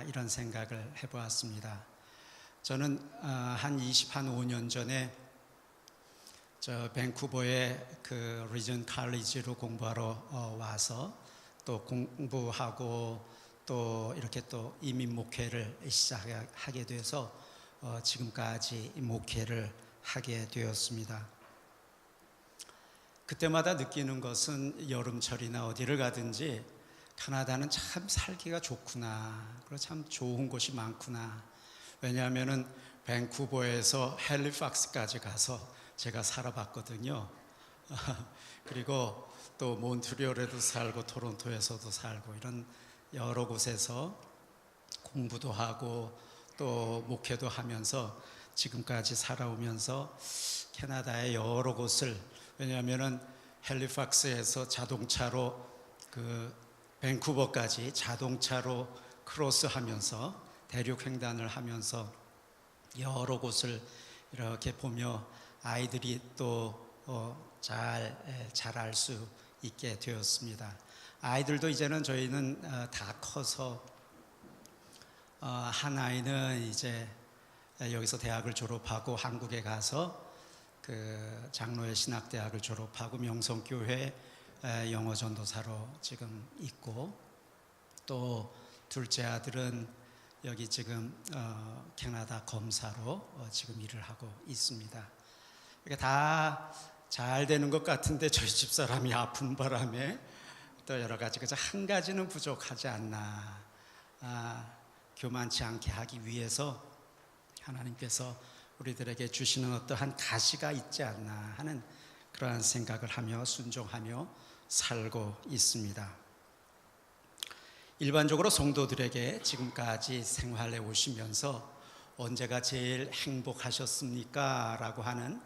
이런 생각을 해보았습니다. 저는 한 25년 전에 저 밴쿠버의 그 리전 칼리지로 공부하러 와서 또 공부하고 또 이렇게 또 이민 목회를 시작하게 돼서 지금까지 목회를 하게 되었습니다. 그때마다 느끼는 것은 여름철이나 어디를 가든지 캐나다는 참 살기가 좋구나, 그리고 참 좋은 곳이 많구나. 왜냐하면은 밴쿠버에서 핼리팍스까지 가서 제가 살아봤거든요. 그리고 또 몬트리올에도 살고 토론토에서도 살고 이런 여러 곳에서 공부도 하고 또 목회도 하면서 지금까지 살아오면서 캐나다의 여러 곳을, 왜냐하면은 핼리팍스에서 자동차로 그 밴쿠버까지 자동차로 크로스하면서 대륙 횡단을 하면서 여러 곳을 이렇게 보며 아이들이 또 잘 자랄 수 있게 되었습니다. 아이들도 이제는 저희는 다 커서 한 아이는 이제 여기서 대학을 졸업하고 한국에 가서 그 장로회 신학대학을 졸업하고 명성교회 영어 전도사로 지금 있고, 또 둘째 아들은 여기 지금 캐나다 검사로 지금 일을 하고 있습니다. 이게 다 잘 되는 것 같은데 저희 집사람이 아픈 바람에 또 여러 가지, 그래서 한 가지는 부족하지 않나, 교만치 않게 하기 위해서 하나님께서 우리들에게 주시는 어떠한 가시가 있지 않나 하는 그러한 생각을 하며 순종하며 살고 있습니다. 일반적으로 성도들에게 지금까지 생활해 오시면서 언제가 제일 행복하셨습니까? 라고 하는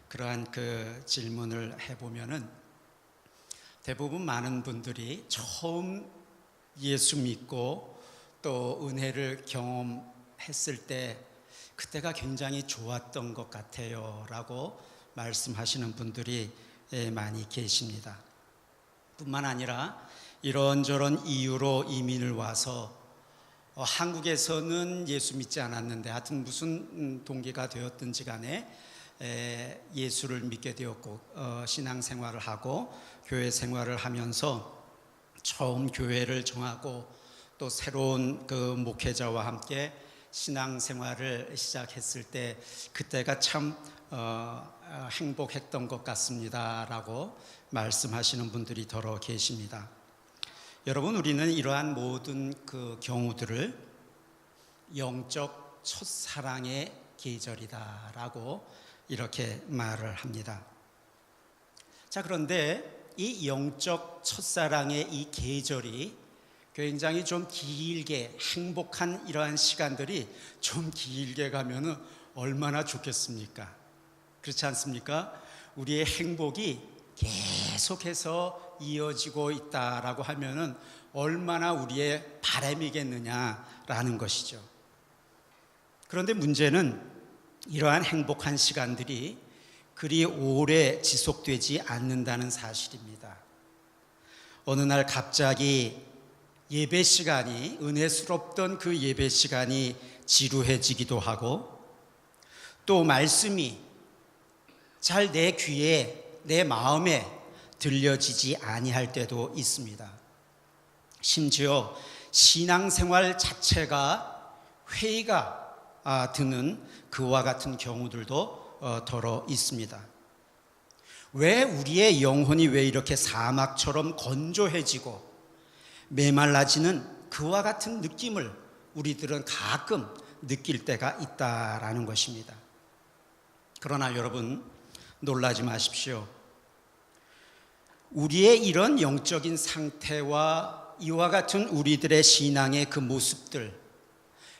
그러한 그 질문을 해보면은 대부분 많은 분들이 처음 예수 믿고 또 은혜를 경험했을 때 그때가 굉장히 좋았던 것 같아요 라고 말씀하시는 분들이 많이 계십니다. 뿐만 아니라 이런저런 이유로 이민을 와서 한국에서는 예수 믿지 않았는데 하여튼 무슨 동기가 되었든지 간에 예수를 믿게 되었고 신앙생활을 하고 교회 생활을 하면서 처음 교회를 정하고 또 새로운 그 목회자와 함께 신앙생활을 시작했을 때 그때가 참 행복했던 것 같습니다 라고 말씀하시는 분들이 더러 계십니다. 여러분, 우리는 이러한 모든 그 경우들을 영적 첫사랑의 계절이다 라고 이렇게 말을 합니다. 자, 그런데 이 영적 첫사랑의 이 계절이 굉장히 좀 길게, 행복한 이러한 시간들이 좀 길게 가면은 얼마나 좋겠습니까? 그렇지 않습니까? 우리의 행복이 계속해서 이어지고 있다라고 하면은 얼마나 우리의 바람이겠느냐라는 것이죠. 그런데 문제는 이러한 행복한 시간들이 그리 오래 지속되지 않는다는 사실입니다. 어느 날 갑자기 예배 시간이, 은혜스럽던 그 예배 시간이 지루해지기도 하고, 또 말씀이 잘 내 귀에, 내 마음에 들려지지 아니할 때도 있습니다. 심지어 신앙생활 자체가 회의가 드는 그와 같은 경우들도 더러 있습니다. 왜 우리의 영혼이 왜 이렇게 사막처럼 건조해지고 메말라지는 그와 같은 느낌을 우리들은 가끔 느낄 때가 있다라는 것입니다. 그러나 여러분, 놀라지 마십시오. 우리의 이런 영적인 상태와 이와 같은 우리들의 신앙의 그 모습들,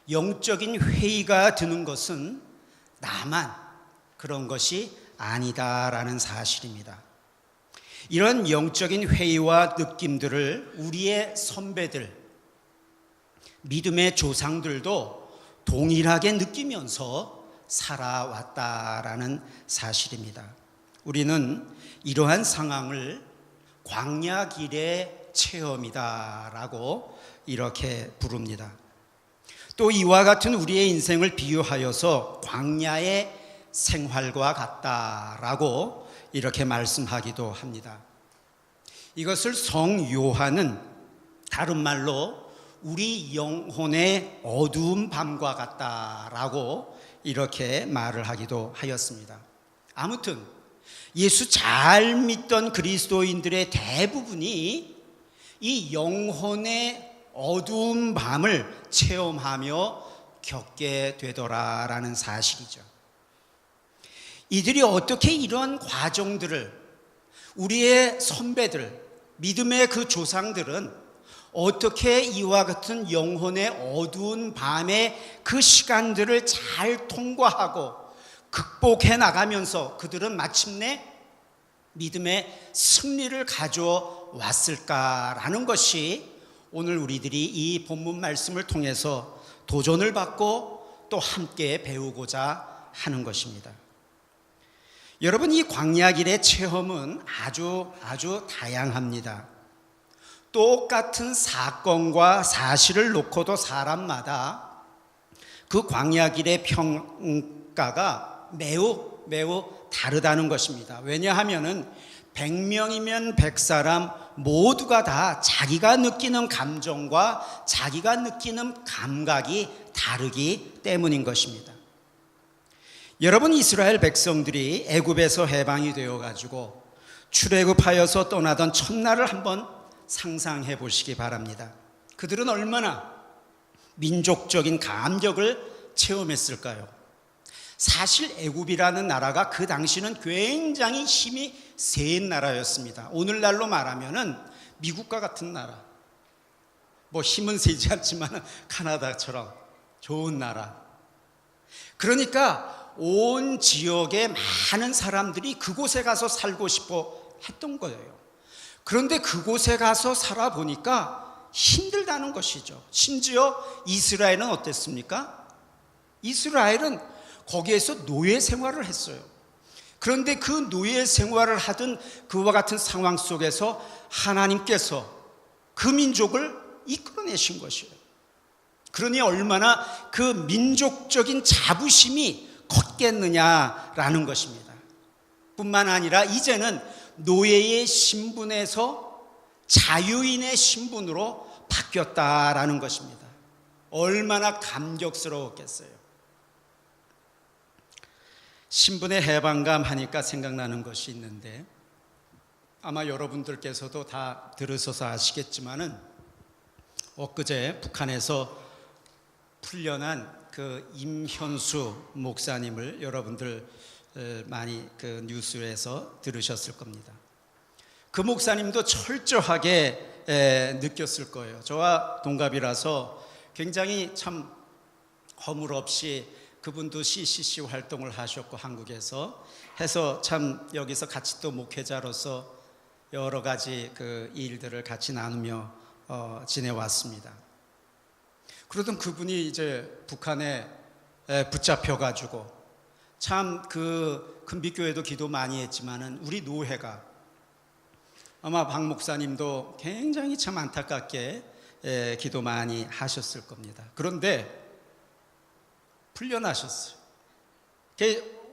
영적인 회의가 드는 것은 나만 그런 것이 아니다라는 사실입니다. 이런 영적인 회의와 느낌들을 우리의 선배들, 믿음의 조상들도 동일하게 느끼면서 살아왔다라는 사실입니다. 우리는 이러한 상황을 광야길의 체험이다라고 이렇게 부릅니다. 또 이와 같은 우리의 인생을 비유하여서 광야의 생활과 같다라고 이렇게 말씀하기도 합니다. 이것을 성 요한은 다른 말로 우리 영혼의 어두운 밤과 같다라고 이렇게 말을 하기도 하였습니다. 아무튼 예수 잘 믿던 그리스도인들의 대부분이 이 영혼의 어두운 밤을 체험하며 겪게 되더라라는 사실이죠. 이들이 어떻게 이런 과정들을, 우리의 선배들, 믿음의 그 조상들은 어떻게 이와 같은 영혼의 어두운 밤의 그 시간들을 잘 통과하고 극복해 나가면서 그들은 마침내 믿음의 승리를 가져왔을까라는 것이 오늘 우리들이 이 본문 말씀을 통해서 도전을 받고 또 함께 배우고자 하는 것입니다. 여러분, 이 광야길의 체험은 아주 다양합니다. 똑같은 사건과 사실을 놓고도 사람마다 그 광야길의 평가가 매우 다르다는 것입니다. 왜냐하면은 100명이면 100사람 모두가 다 자기가 느끼는 감정과 자기가 느끼는 감각이 다르기 때문인 것입니다. 여러분, 이스라엘 백성들이 애굽에서 해방이 되어 가지고 출애굽하여서 떠나던 첫날을 한번 상상해 보시기 바랍니다. 그들은 얼마나 민족적인 감격을 체험했을까요? 사실 애굽이라는 나라가 그 당시는 굉장히 힘이 센 나라였습니다. 오늘날로 말하면은 미국과 같은 나라, 뭐 힘은 세지 않지만 카나다처럼 좋은 나라. 그러니까 온 지역의 많은 사람들이 그곳에 가서 살고 싶어 했던 거예요. 그런데 그곳에 가서 살아보니까 힘들다는 것이죠. 심지어 이스라엘은 어땠습니까? 이스라엘은 거기에서 노예 생활을 했어요. 그런데 그 노예 생활을 하던 그와 같은 상황 속에서 하나님께서 그 민족을 이끌어내신 것이에요. 그러니 얼마나 그 민족적인 자부심이 컸겠느냐라는 것입니다. 뿐만 아니라 이제는 노예의 신분에서 자유인의 신분으로 바뀌었다라는 것입니다. 얼마나 감격스러웠겠어요. 신분의 해방감 하니까 생각나는 것이 있는데, 아마 여러분들께서도 다 들으셔서 아시겠지만은 엊그제 북한에서 풀려난 그 임현수 목사님을 여러분들 많이 그 뉴스에서 들으셨을 겁니다. 그 목사님도 철저하게 느꼈을 거예요. 저와 동갑이라서 굉장히 참 허물없이 그분도 CCC 활동을 하셨고 한국에서 해서 참 여기서 같이 또 목회자로서 여러 가지 그 일들을 같이 나누며 지내왔습니다. 그러던 그분이 이제 북한에 붙잡혀가지고 참 그 금빛교회도 기도 많이 했지만은 우리 노회가 아마 박 목사님도 굉장히 참 안타깝게 기도 많이 하셨을 겁니다. 그런데 풀려나셨어요.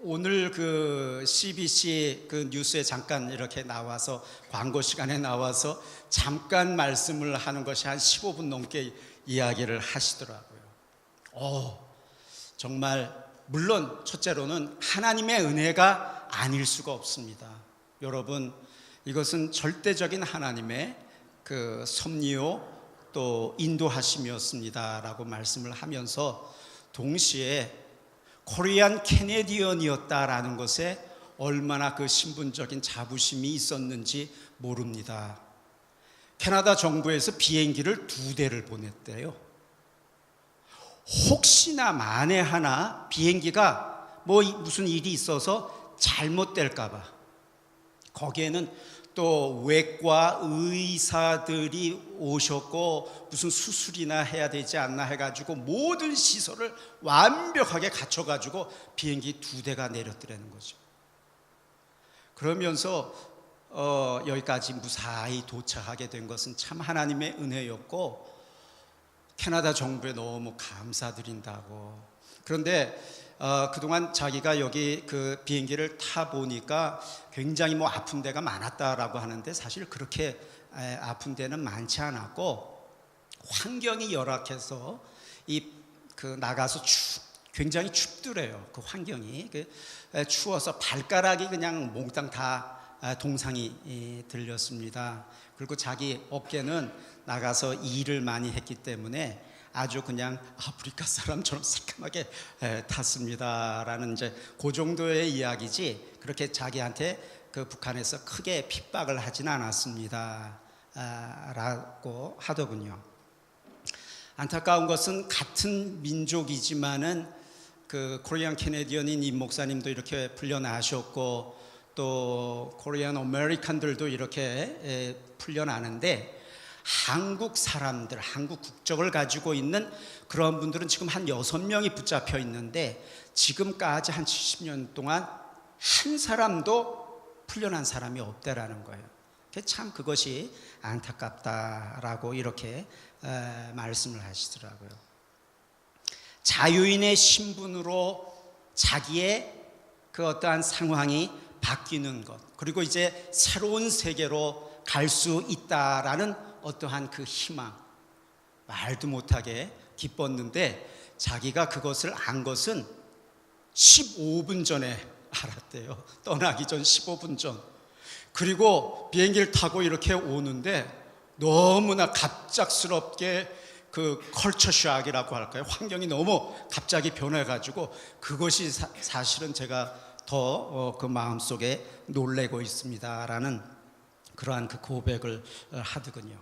오늘 그 CBC 그 뉴스에 잠깐 이렇게 나와서 광고 시간에 나와서 잠깐 말씀을 하는 것이 한 15분 넘게 이야기를 하시더라고요. 정말 물론 첫째로는 하나님의 은혜가 아닐 수가 없습니다. 여러분, 이것은 절대적인 하나님의 그 섭리요 또 인도하심이었습니다라고 말씀을 하면서 동시에 코리안 캐네디언이었다라는 것에 얼마나 그 신분적인 자부심이 있었는지 모릅니다. 캐나다 정부에서 비행기를 2대를 보냈대요. 혹시나 만에 하나 비행기가 뭐 무슨 일이 있어서 잘못될까 봐 거기에는 또 외과 의사들이 오셨고 무슨 수술이나 해야 되지 않나 해가지고 모든 시설을 완벽하게 갖춰가지고 비행기 2대가 내렸더라는 거죠. 그러면서 여기까지 무사히 도착하게 된 것은 참 하나님의 은혜였고, 캐나다 정부에 너무 감사드린다고. 그런데 그동안 자기가 여기 그 비행기를 타 보니까 굉장히 뭐 아픈 데가 많았다라고 하는데 사실 그렇게 아픈 데는 많지 않았고, 환경이 열악해서 나가서 굉장히 춥더래요. 그 환경이 추워서 발가락이 그냥 몽땅 다 동상이 들렸습니다. 그리고 자기 어깨는 나가서 일을 많이 했기 때문에 아주 그냥 아프리카 사람처럼 새까맣게 탔습니다라는 이제 그 정도의 이야기지, 그렇게 자기한테 그 북한에서 크게 핍박을 하진 않았습니다 라고 하더군요. 안타까운 것은 같은 민족이지만은 그 코리안 캐네디언인 임 목사님도 이렇게 풀려나셨고, 또 코리안 아메리칸들도 이렇게 풀려나는데, 한국 사람들, 한국 국적을 가지고 있는 그런 분들은 지금 한 6명이 붙잡혀 있는데, 지금까지 한 70년 동안 한 사람도 풀려난 사람이 없다라는 거예요. 참 그것이 안타깝다라고 이렇게 말씀을 하시더라고요. 자유인의 신분으로 자기의 그 어떠한 상황이 바뀌는 것, 그리고 이제 새로운 세계로 갈 수 있다라는 어떠한 그 희망, 말도 못하게 기뻤는데 자기가 그것을 안 것은 15분 전에 알았대요. 떠나기 전 15분 전. 그리고 비행기를 타고 이렇게 오는데 너무나 갑작스럽게 그 컬처 샥이라고 할까요? 환경이 너무 갑자기 변해가지고 그것이 사실은 제가 더 그 마음속에 놀래고 있습니다라는 그러한 그 고백을 하더군요.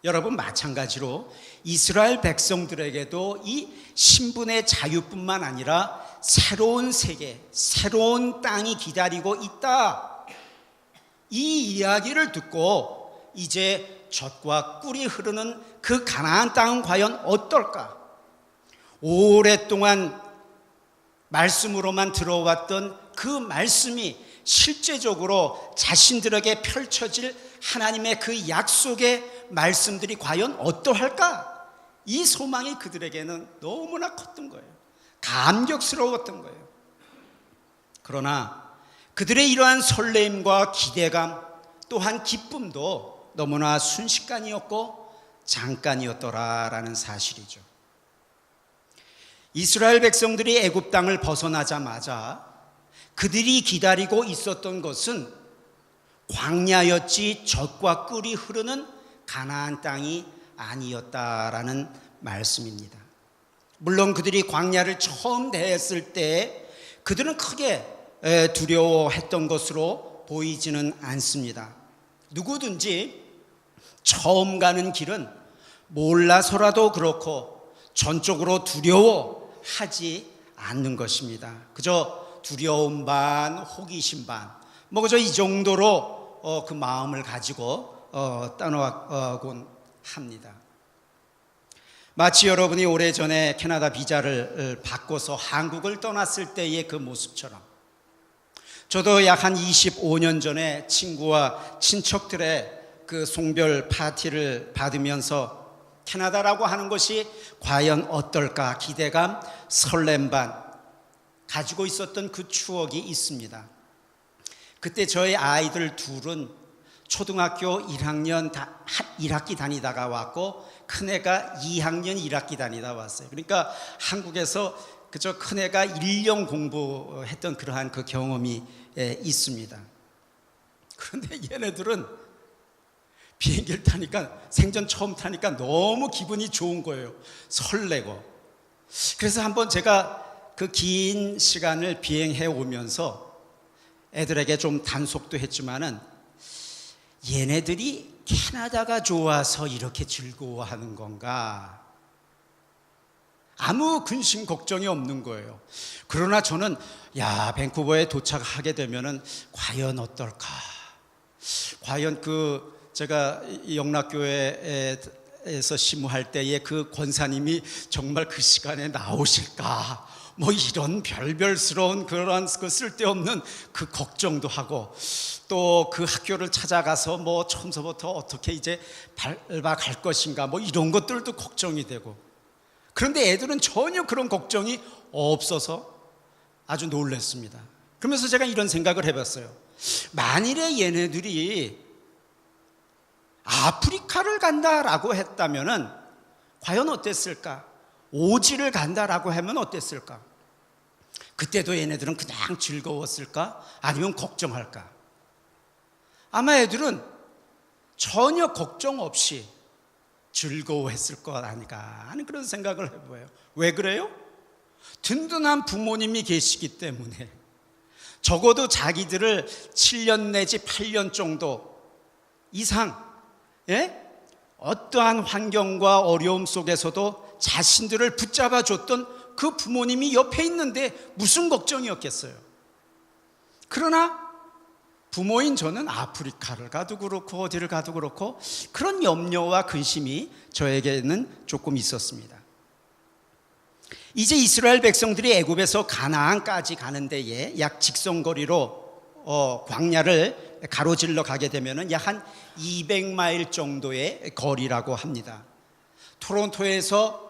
여러분, 마찬가지로 이스라엘 백성들에게도 이 신분의 자유뿐만 아니라 새로운 세계, 새로운 땅이 기다리고 있다, 이 이야기를 듣고 이제 젖과 꿀이 흐르는 그 가나안 땅은 과연 어떨까? 오랫동안 말씀으로만 들어왔던 그 말씀이 실제적으로 자신들에게 펼쳐질 하나님의 그 약속의 말씀들이 과연 어떠할까? 이 소망이 그들에게는 너무나 컸던 거예요. 감격스러웠던 거예요. 그러나 그들의 이러한 설렘과 기대감, 또한 기쁨도 너무나 순식간이었고 잠깐이었더라라는 사실이죠. 이스라엘 백성들이 애굽 땅을 벗어나자마자 그들이 기다리고 있었던 것은 광야였지 젖과 꿀이 흐르는 가나안 땅이 아니었다라는 말씀입니다. 물론 그들이 광야를 처음 대했을 때 그들은 크게 두려워했던 것으로 보이지는 않습니다. 누구든지 처음 가는 길은 몰라서라도 그렇고 전적으로 두려워하지 않는 것입니다. 그저 두려움 반, 호기심 반, 그저 이 정도로 그 마음을 가지고 떠나곤 합니다. 마치 여러분이 오래전에 캐나다 비자를 바꿔서 한국을 떠났을 때의 그 모습처럼, 저도 약 한 25년 전에 친구와 친척들의 그 송별 파티를 받으면서 캐나다라고 하는 것이 과연 어떨까 기대감, 설렘 반 가지고 있었던 그 추억이 있습니다. 그때 저희 아이들 둘은 초등학교 1학년 1학기 다니다가 왔고, 큰애가 2학년 1학기 다니다 왔어요. 그러니까 한국에서 그저 큰애가 1년 공부했던 그러한 그 경험이 있습니다. 그런데 얘네들은 비행기를 타니까, 생전 처음 타니까 너무 기분이 좋은 거예요. 설레고. 그래서 한번 제가 그 긴 시간을 비행해 오면서 애들에게 좀 단속도 했지만은, 얘네들이 캐나다가 좋아서 이렇게 즐거워하는 건가? 아무 근심 걱정이 없는 거예요. 그러나 저는 밴쿠버에 도착하게 되면은 과연 어떨까? 과연 제가 영락교회에 에서 심우할 때에 그 권사님이 정말 그 시간에 나오실까, 뭐 이런 별별스러운 그런 그 쓸데없는 그 걱정도 하고, 또 그 학교를 찾아가서 뭐 처음서부터 어떻게 이제 밟아갈 것인가, 뭐 이런 것들도 걱정이 되고. 그런데 애들은 전혀 그런 걱정이 없어서 아주 놀랐습니다. 그러면서 제가 이런 생각을 해봤어요. 만일에 얘네들이 아프리카를 간다라고 했다면은 과연 어땠을까? 오지를 간다라고 하면 어땠을까? 그때도 얘네들은 그냥 즐거웠을까? 아니면 걱정할까? 아마 애들은 전혀 걱정 없이 즐거워했을 것 아닌가 하는 그런 생각을 해봐요. 왜 그래요? 든든한 부모님이 계시기 때문에. 적어도 자기들을 7년 내지 8년 정도 이상, 어떠한 환경과 어려움 속에서도 자신들을 붙잡아 줬던 그 부모님이 옆에 있는데 무슨 걱정이었겠어요? 그러나 부모인 저는 아프리카를 가도 그렇고 어디를 가도 그렇고 그런 염려와 근심이 저에게는 조금 있었습니다. 이제 이스라엘 백성들이 애굽에서 가나안까지 가는 데에 약 직선거리로 광야를 가로질러 가게 되면 약 한 200마일 정도의 거리라고 합니다. 토론토에서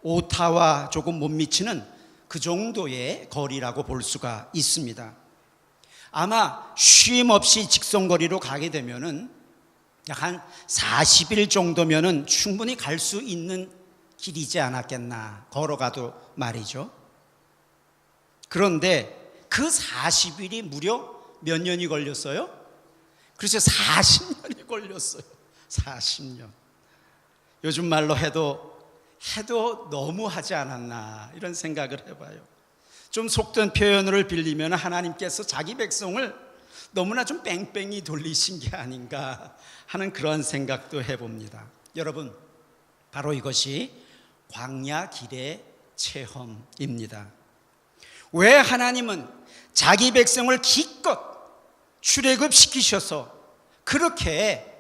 오타와 조금 못 미치는 그 정도의 거리라고 볼 수가 있습니다. 아마 쉼 없이 직선거리로 가게 되면은 약 한 40일 정도면은 충분히 갈 수 있는 길이지 않았겠나, 걸어가도 말이죠. 그런데 그 40일이 무려 몇 년이 걸렸어요? 그래서 40년이 걸렸어요. 40년. 요즘 말로 해도 너무하지 않았나 이런 생각을 해봐요. 좀 속된 표현을 빌리면 하나님께서 자기 백성을 너무나 좀 뺑뺑이 돌리신 게 아닌가 하는 그런 생각도 해봅니다. 여러분, 바로 이것이 광야 길의 체험입니다. 왜 하나님은 자기 백성을 기껏 출애굽시키셔서 그렇게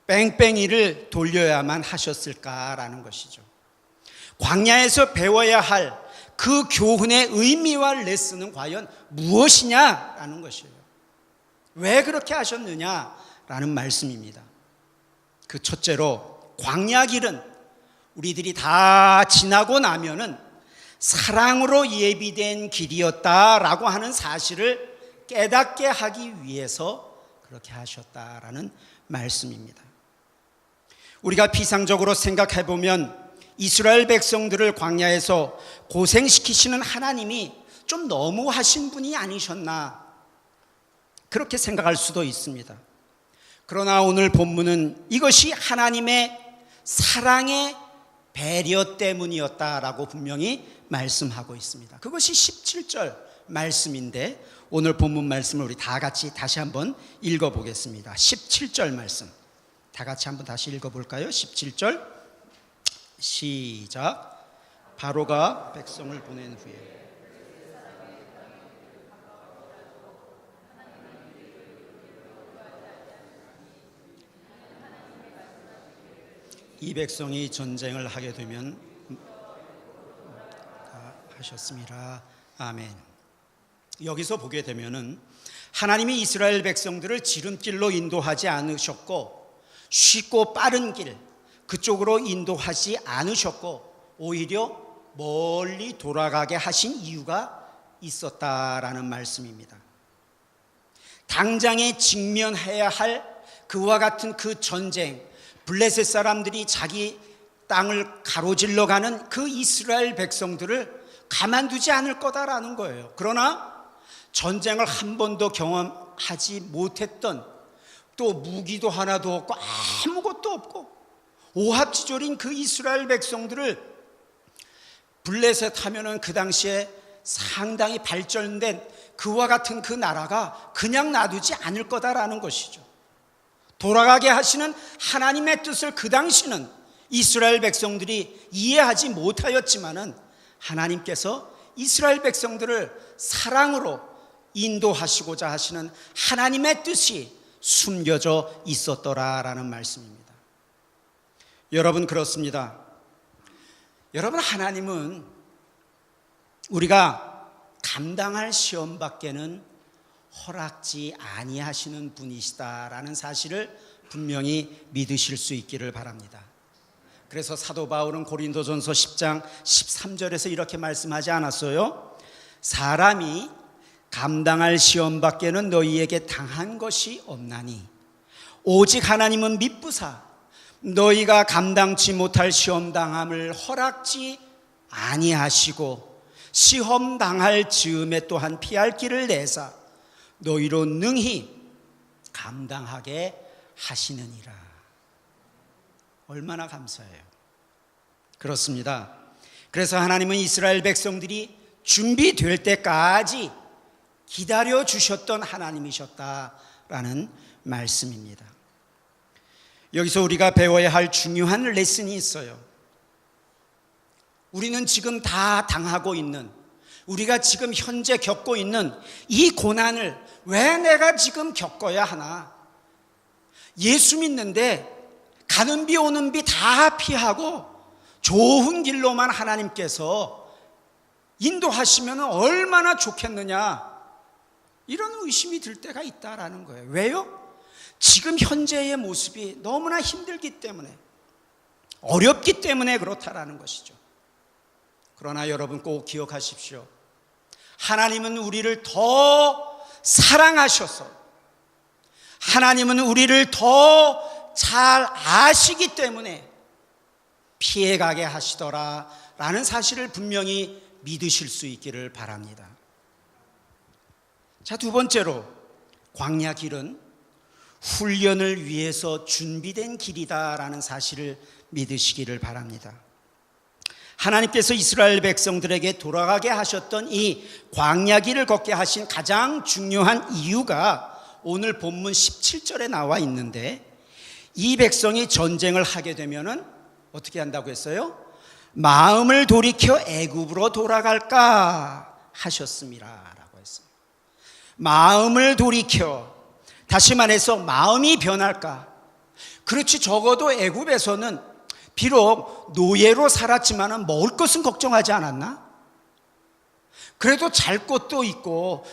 뺑뺑이를 돌려야만 하셨을까라는 것이죠. 광야에서 배워야 할 그 교훈의 의미와 레슨은 과연 무엇이냐라는 것이에요. 왜 그렇게 하셨느냐라는 말씀입니다. 그 첫째로 광야 길은 우리들이 다 지나고 나면은 사랑으로 예비된 길이었다라고 하는 사실을 깨닫게 하기 위해서 그렇게 하셨다라는 말씀입니다. 우리가 비상적으로 생각해 보면 이스라엘 백성들을 광야에서 고생시키시는 하나님이 좀 너무하신 분이 아니셨나, 그렇게 생각할 수도 있습니다. 그러나 오늘 본문은 이것이 하나님의 사랑의 배려 때문이었다라고 분명히 말씀하고 있습니다. 그것이 17절 말씀인데 오늘 본문 말씀을 우리 다 같이 다시 한번 읽어보겠습니다. 17절 말씀 다 같이 한번 다시 읽어볼까요? 17절 시작. 바로가 백성을 보낸 후에 이 백성이 전쟁을 하게 되면 하셨습니다. 아멘. 여기서 보게 되면은 하나님이 이스라엘 백성들을 지름길로 인도하지 않으셨고 쉽고 빠른 길 그쪽으로 인도하지 않으셨고 오히려 멀리 돌아가게 하신 이유가 있었다라는 말씀입니다. 당장에 직면해야 할 그와 같은 그 전쟁, 블레셋 사람들이 자기 땅을 가로질러 가는 그 이스라엘 백성들을 가만두지 않을 거다라는 거예요. 그러나 전쟁을 한 번도 경험하지 못했던, 또 무기도 하나도 없고 아무것도 없고 오합지졸인 그 이스라엘 백성들을 블레셋 하면은 그 당시에 상당히 발전된 그와 같은 그 나라가 그냥 놔두지 않을 거다라는 것이죠. 돌아가게 하시는 하나님의 뜻을 그 당시는 이스라엘 백성들이 이해하지 못하였지만은 하나님께서 이스라엘 백성들을 사랑으로 인도하시고자 하시는 하나님의 뜻이 숨겨져 있었더라라는 말씀입니다. 여러분, 그렇습니다. 여러분, 하나님은 우리가 감당할 시험밖에는 허락지 아니하시는 분이시다라는 사실을 분명히 믿으실 수 있기를 바랍니다. 그래서 사도 바울은 고린도전서 10장 13절에서 이렇게 말씀하지 않았어요? 사람이 감당할 시험밖에는 너희에게 당한 것이 없나니 오직 하나님은 미쁘사 너희가 감당치 못할 시험 당함을 허락지 아니하시고 시험 당할 즈음에 또한 피할 길을 내사 너희로 능히 감당하게 하시느니라. 얼마나 감사해요. 그렇습니다. 그래서 하나님은 이스라엘 백성들이 준비될 때까지 기다려 주셨던 하나님이셨다라는 말씀입니다. 여기서 우리가 배워야 할 중요한 레슨이 있어요. 우리는 지금 다 당하고 있는, 우리가 지금 현재 겪고 있는 이 고난을 왜 내가 지금 겪어야 하나? 예수 믿는데 가는 비 오는 비 다 피하고 좋은 길로만 하나님께서 인도하시면 얼마나 좋겠느냐, 이런 의심이 들 때가 있다라는 거예요. 왜요? 지금 현재의 모습이 너무나 힘들기 때문에, 어렵기 때문에 그렇다라는 것이죠. 그러나 여러분 꼭 기억하십시오. 하나님은 우리를 더 사랑하셔서, 하나님은 우리를 더 잘 아시기 때문에 피해가게 하시더라라는 사실을 분명히 믿으실 수 있기를 바랍니다. 자, 두 번째로, 광야 길은 훈련을 위해서 준비된 길이다라는 사실을 믿으시기를 바랍니다. 하나님께서 이스라엘 백성들에게 돌아가게 하셨던 이 광야 길을 걷게 하신 가장 중요한 이유가 오늘 본문 17절에 나와 있는데, 이 백성이 전쟁을 하게 되면은 어떻게 한다고 했어요? 마음을 돌이켜 애굽으로 돌아갈까 하셨습니다라고 했어요. 마음을 돌이켜, 다시 말해서 마음이 변할까? 그렇지, 적어도 애굽에서는 비록 노예로 살았지만 먹을 것은 걱정하지 않았나? 그래도 잘 것도 있고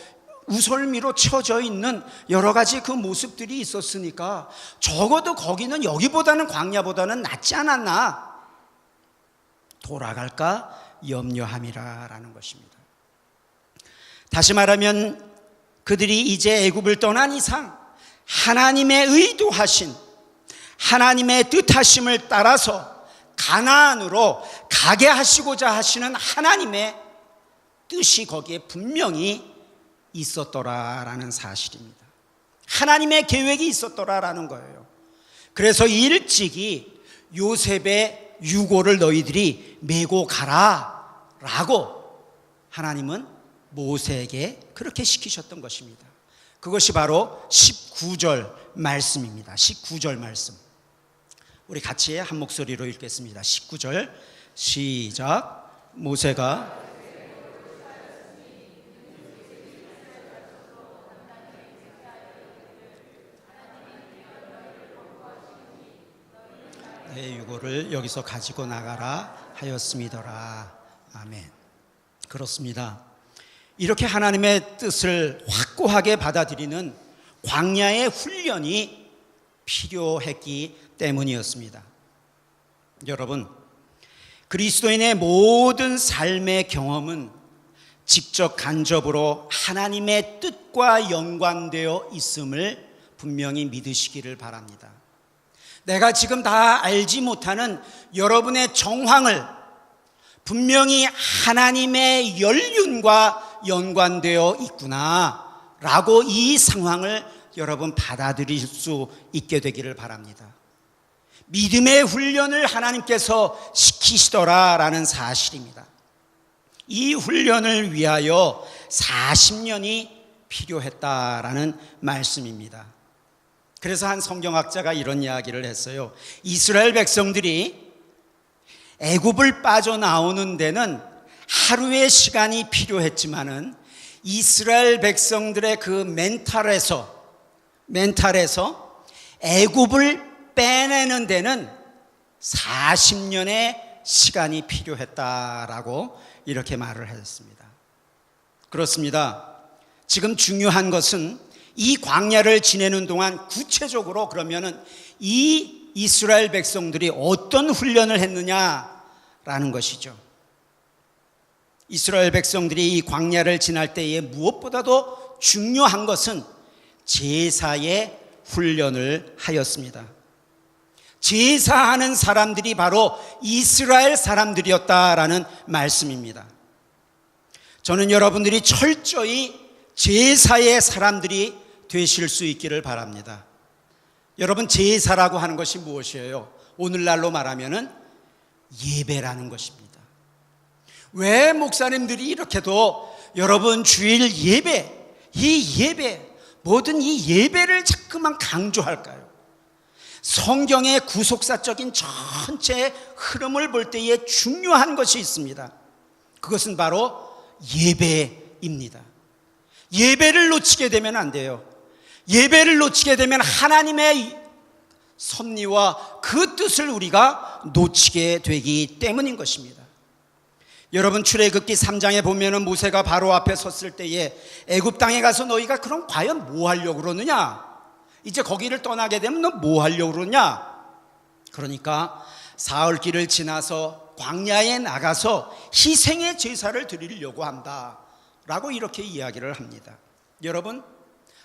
우설미로 쳐져 있는 여러 가지 그 모습들이 있었으니까 적어도 거기는 여기보다는, 광야보다는 낫지 않았나? 돌아갈까 염려함이라라는 것입니다. 다시 말하면 그들이 이제 애굽을 떠난 이상 하나님의 의도하신, 하나님의 뜻하심을 따라서 가나안으로 가게 하시고자 하시는 하나님의 뜻이 거기에 분명히 있었더라라는 사실입니다. 하나님의 계획이 있었더라라는 거예요. 그래서 일찍이 요셉의 유고를 너희들이 메고 가라 라고 하나님은 모세에게 그렇게 시키셨던 것입니다. 그것이 바로 19절 말씀입니다. 19절 말씀, 우리 같이 한 목소리로 읽겠습니다. 19절 시작. 모세가 내 유고를 여기서 가지고 나가라 하였음이더라. 아멘. 그렇습니다. 이렇게 하나님의 뜻을 확고하게 받아들이는 광야의 훈련이 필요했기 때문이었습니다. 여러분, 그리스도인의 모든 삶의 경험은 직접 간접으로 하나님의 뜻과 연관되어 있음을 분명히 믿으시기를 바랍니다. 내가 지금 다 알지 못하는 여러분의 정황을 분명히 하나님의 연륜과 연관되어 있구나 라고 이 상황을 여러분 받아들일 수 있게 되기를 바랍니다. 믿음의 훈련을 하나님께서 시키시더라라는 사실입니다. 이 훈련을 위하여 40년이 필요했다라는 말씀입니다. 그래서 한 성경학자가 이런 이야기를 했어요. 이스라엘 백성들이 애굽을 빠져나오는 데는 하루의 시간이 필요했지만은 이스라엘 백성들의 그 멘탈에서 애굽을 빼내는 데는 40년의 시간이 필요했다라고 이렇게 말을 했습니다. 그렇습니다. 지금 중요한 것은 이 광야를 지내는 동안 구체적으로 그러면은 이 이스라엘 백성들이 어떤 훈련을 했느냐라는 것이죠. 이스라엘 백성들이 이 광야를 지날 때에 무엇보다도 중요한 것은 제사의 훈련을 하였습니다. 제사하는 사람들이 바로 이스라엘 사람들이었다라는 말씀입니다. 저는 여러분들이 철저히 제사의 사람들이 되실 수 있기를 바랍니다. 여러분, 제사라고 하는 것이 무엇이에요? 오늘날로 말하면은 예배라는 것입니다. 왜 목사님들이 이렇게도 여러분 주일 예배, 이 예배, 뭐든 이 예배를 자꾸만 강조할까요? 성경의 구속사적인 전체 흐름을 볼 때에 중요한 것이 있습니다. 그것은 바로 예배입니다. 예배를 놓치게 되면 안 돼요. 예배를 놓치게 되면 하나님의 섭리와 그 뜻을 우리가 놓치게 되기 때문인 것입니다. 여러분, 출애굽기 3장에 보면은 모세가 바로 앞에 섰을 때에 애굽 땅에 가서 너희가 그럼 과연 뭐 하려고 그러느냐? 이제 거기를 떠나게 되면 너 뭐 하려고 그러냐? 그러니까 사흘길을 지나서 광야에 나가서 희생의 제사를 드리려고 한다 라고 이렇게 이야기를 합니다. 여러분,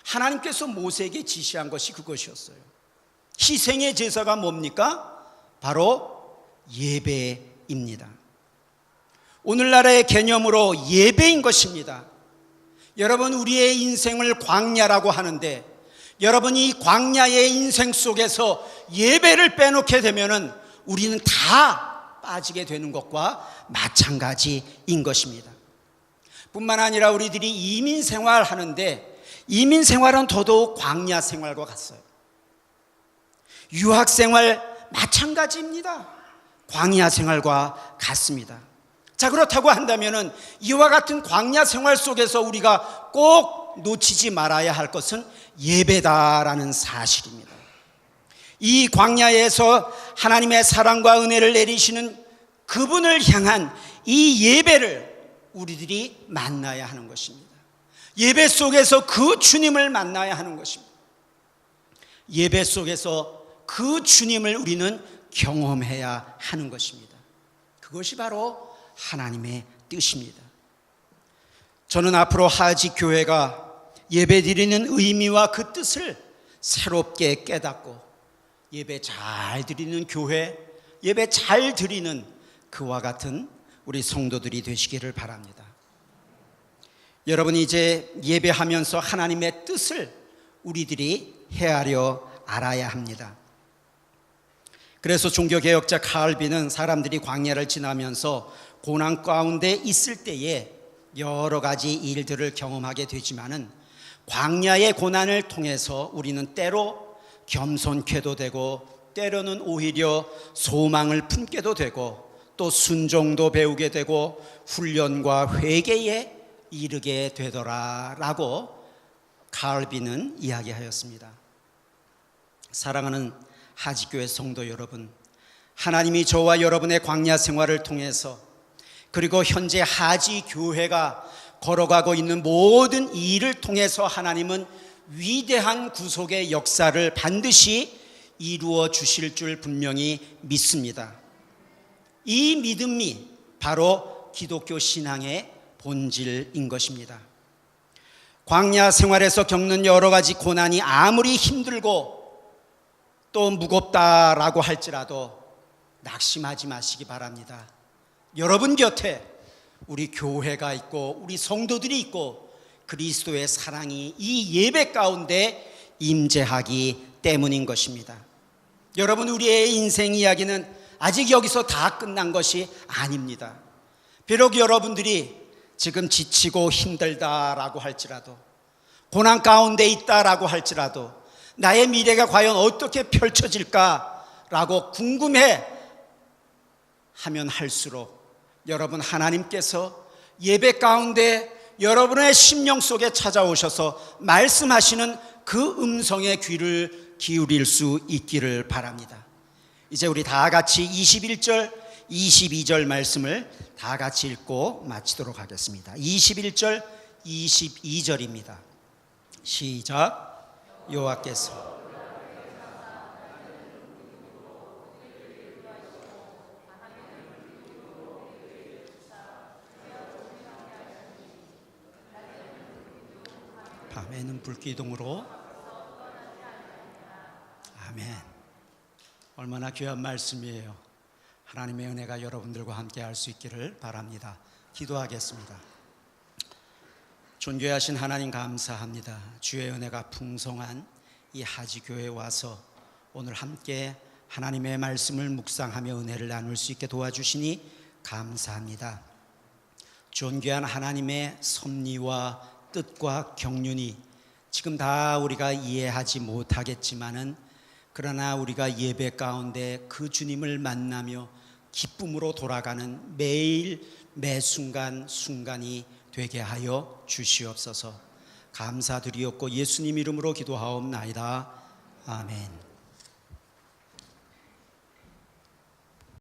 하나님께서 모세에게 지시한 것이 그것이었어요. 희생의 제사가 뭡니까? 바로 예배입니다. 오늘날의 개념으로 예배인 것입니다. 여러분, 우리의 인생을 광야라고 하는데 여러분, 이 광야의 인생 속에서 예배를 빼놓게 되면은 우리는 다 빠지게 되는 것과 마찬가지인 것입니다. 뿐만 아니라 우리들이 이민 생활하는데 이민 생활은 더더욱 광야 생활과 같아요. 유학 생활 마찬가지입니다. 광야 생활과 같습니다. 자, 그렇다고 한다면은 이와 같은 광야 생활 속에서 우리가 꼭 놓치지 말아야 할 것은 예배다라는 사실입니다. 이 광야에서 하나님의 사랑과 은혜를 내리시는 그분을 향한 이 예배를 우리들이 만나야 하는 것입니다. 예배 속에서 그 주님을 만나야 하는 것입니다. 예배 속에서 그 주님을 우리는 경험해야 하는 것입니다. 그것이 바로 하나님의 뜻입니다. 저는 앞으로 하지 교회가 예배 드리는 의미와 그 뜻을 새롭게 깨닫고 예배 잘 드리는 교회, 예배 잘 드리는 그와 같은 우리 성도들이 되시기를 바랍니다. 여러분, 이제 예배하면서 하나님의 뜻을 우리들이 헤아려 알아야 합니다. 그래서 종교개혁자 칼빈은 사람들이 광야를 지나면서 고난 가운데 있을 때에 여러 가지 일들을 경험하게 되지만은 광야의 고난을 통해서 우리는 때로 겸손케도 되고 때로는 오히려 소망을 품게도 되고 또 순종도 배우게 되고 훈련과 회개에 이르게 되더라라고 칼빈은 이야기하였습니다. 사랑하는 하지교회 성도 여러분, 하나님이 저와 여러분의 광야 생활을 통해서 그리고 현재 하지교회가 걸어가고 있는 모든 이 일을 통해서 하나님은 위대한 구속의 역사를 반드시 이루어 주실 줄 분명히 믿습니다. 이 믿음이 바로 기독교 신앙의 본질인 것입니다. 광야 생활에서 겪는 여러 가지 고난이 아무리 힘들고 또 무겁다라고 할지라도 낙심하지 마시기 바랍니다. 여러분 곁에 우리 교회가 있고 우리 성도들이 있고 그리스도의 사랑이 이 예배 가운데 임재하기 때문인 것입니다. 여러분, 우리의 인생 이야기는 아직 여기서 다 끝난 것이 아닙니다. 비록 여러분들이 지금 지치고 힘들다라고 할지라도 고난 가운데 있다라고 할지라도 나의 미래가 과연 어떻게 펼쳐질까라고 궁금해 하면 할수록 여러분, 하나님께서 예배 가운데 여러분의 심령 속에 찾아오셔서 말씀하시는 그 음성의 귀를 기울일 수 있기를 바랍니다. 이제 우리 다 같이 21절, 22절 말씀을 다 같이 읽고 마치도록 하겠습니다. 21절, 22절입니다. 시작. 여호와께서 밤에는 불기둥으로. 아멘. 얼마나 귀한 말씀이에요. 하나님의 은혜가 여러분들과 함께 할 수 있기를 바랍니다. 기도하겠습니다. 존귀하신 하나님 감사합니다. 주의 은혜가 풍성한 이 하지교회에 와서 오늘 함께 하나님의 말씀을 묵상하며 은혜를 나눌 수 있게 도와주시니 감사합니다. 존귀한 하나님의 섭리와 뜻과 경륜이 지금 다 우리가 이해하지 못하겠지만은 그러나 우리가 예배 가운데 그 주님을 만나며 기쁨으로 돌아가는 매일 매 순간 순간이 되게 하여 주시옵소서. 감사드리옵고 예수님 이름으로 기도하옵나이다. 아멘.